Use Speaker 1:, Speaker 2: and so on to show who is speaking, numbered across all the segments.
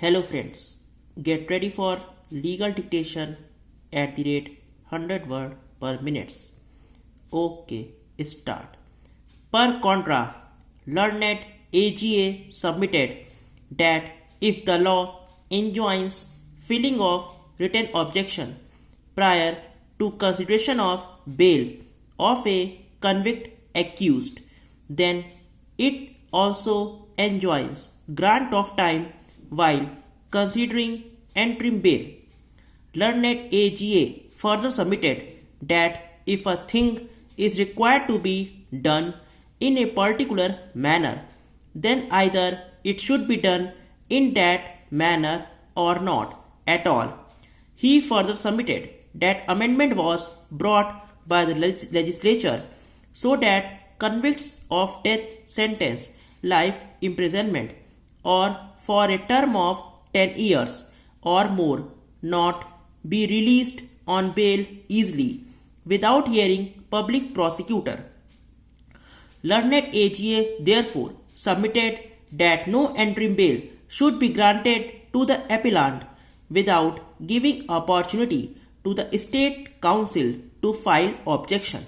Speaker 1: Hello friends, get ready for legal dictation at the rate 100 word per minute. Okay, start. Per contra, learned AGA submitted that if the law enjoins filing of written objection prior to consideration of bail of a convict accused, then it also enjoins grant of time while considering interim bail. Learned AGA further submitted that if a thing is required to be done in a particular manner, then either it should be done in that manner or not at all. He further submitted that amendment was brought by the legislature so that convicts of death sentence, life imprisonment, or for a term of 10 years or more not be released on bail easily without hearing public prosecutor. Learned AGA therefore submitted that no interim bail should be granted to the appellant without giving opportunity to the State Council to file objection.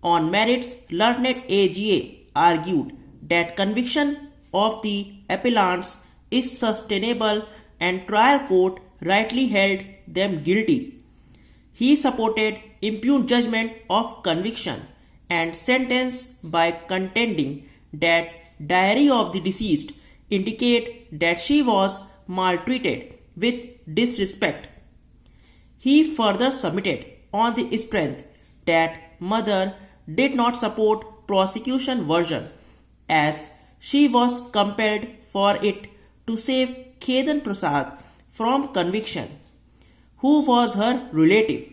Speaker 1: On merits, Learned AGA argued that conviction of the appellants is sustainable and trial court rightly held them guilty. He supported impugned judgment of conviction and sentence by contending that diary of the deceased indicate that she was maltreated with disrespect. He further submitted on the strength that mother did not support prosecution version as she was compelled for it to save Khedan Prasad from conviction, who was her relative.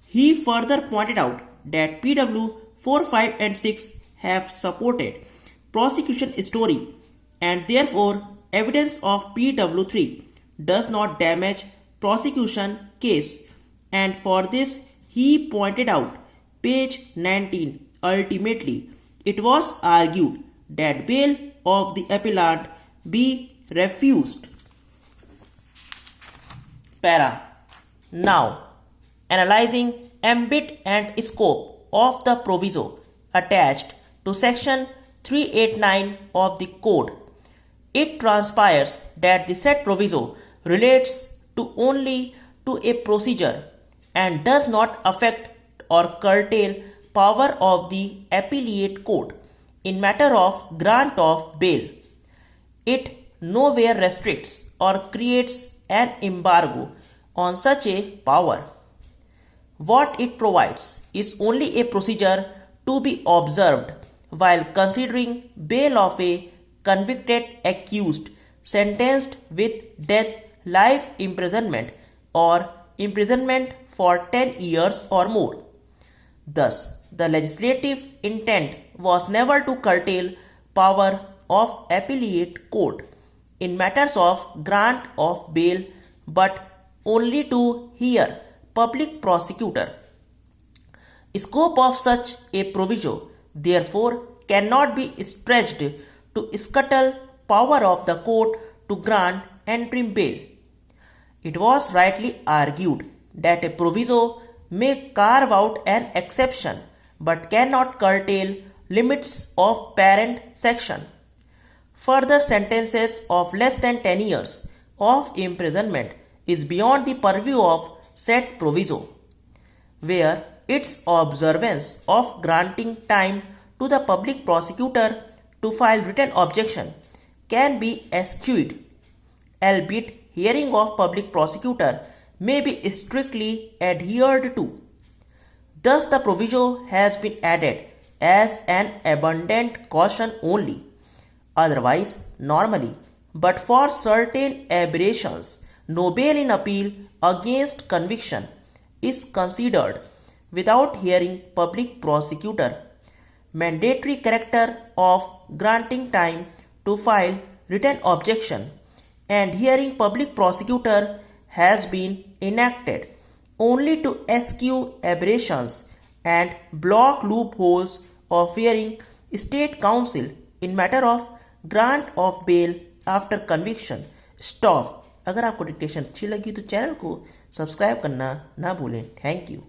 Speaker 1: He further pointed out that PW 4, 5 and 6 have supported prosecution story and therefore evidence of PW 3 does not damage prosecution case, and for this he pointed out page 19. Ultimately, it was argued that bail of the appellant be refused. Para. Now, analyzing ambit and scope of the proviso attached to section 389 of the code, it transpires that the said proviso relates to only to a procedure and does not affect or curtail power of the appellate court in matter of grant of bail. It nowhere restricts or creates an embargo on such a power. What it provides is only a procedure to be observed while considering bail of a convicted accused sentenced with death, life imprisonment, or imprisonment for 10 years or more. Thus, the legislative intent was never to curtail power of appellate court in matters of grant of bail but only to hear public prosecutor. Scope of such a proviso therefore cannot be stretched to scuttle power of the court to grant interim bail. It was rightly argued that a proviso may carve out an exception but cannot curtail limits of parent section. Further sentences of less than 10 years of imprisonment is beyond the purview of said proviso, where its observance of granting time to the public prosecutor to file written objection can be eschewed, albeit hearing of public prosecutor may be strictly adhered to. Thus, the proviso has been added as an abundant caution only, otherwise normally, but for certain aberrations, no bail in appeal against conviction is considered without hearing public prosecutor. Mandatory character of granting time to file written objection and hearing public prosecutor has been enacted only to eschew aberrations and block loopholes of hearing State Council in matter of grant of bail after conviction, stop. अगर आपको dictation अच्छी लगी तो channel को subscribe करना ना भूलें। Thank you.